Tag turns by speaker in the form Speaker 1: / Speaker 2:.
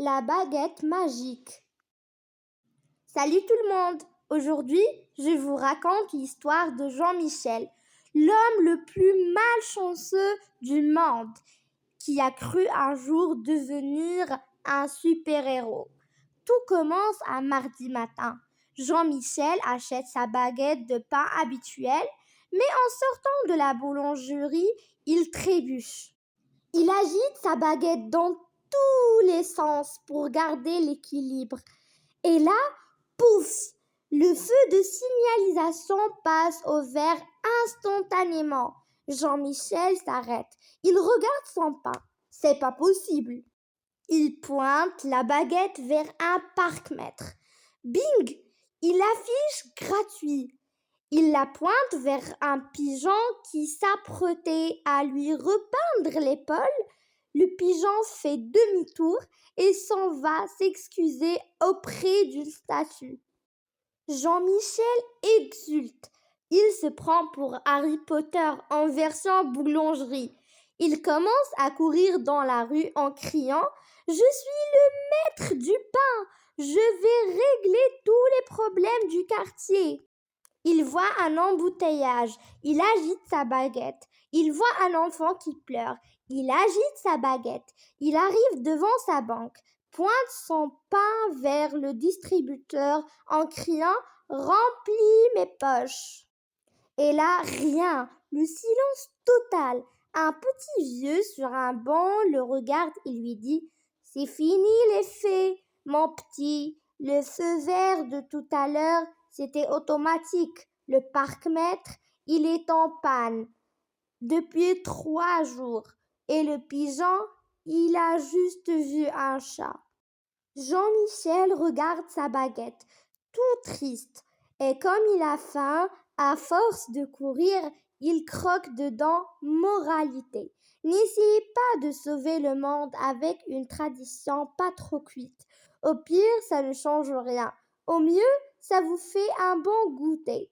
Speaker 1: La baguette magique. Salut tout le monde! Aujourd'hui, je vous raconte l'histoire de Jean-Michel, l'homme le plus malchanceux du monde, qui a cru un jour devenir un super-héros. Tout commence un mardi matin. Jean-Michel achète sa baguette de pain habituelle, mais en sortant de la boulangerie, il trébuche. Il agite sa baguette dans tous les sens pour garder l'équilibre. Et là, pouf! Le feu de signalisation passe au vert instantanément. Jean-Michel s'arrête. Il regarde son pain. C'est pas possible. Il pointe la baguette vers un parc-mètre. Bing! Il affiche gratuit. Il la pointe vers un pigeon qui s'apprêtait à lui repeindre l'épaule. Le pigeon fait demi-tour et s'en va s'excuser auprès d'une statue. Jean-Michel exulte. Il se prend pour Harry Potter en version boulangerie. Il commence à courir dans la rue en criant « Je suis le maître du pain! Je vais régler tous les problèmes du quartier !» Il voit un embouteillage. Il agite sa baguette. Il voit un enfant qui pleure. Il agite sa baguette. Il arrive devant sa banque, pointe son pain vers le distributeur en criant « Remplis mes poches !» Et là, rien. Le silence total. Un petit vieux sur un banc le regarde et lui dit « C'est fini les fées, mon petit. Le feu vert de tout à l'heure, c'était automatique. Le parc-mètre, il est en panne depuis 3 jours. Et le pigeon, il a juste vu un chat. » Jean-Michel regarde sa baguette, tout triste. Et comme il a faim, à force de courir, il croque dedans. Moralité. N'essayez pas de sauver le monde avec une tradition pas trop cuite. Au pire, ça ne change rien. Au mieux, ça vous fait un bon goûter.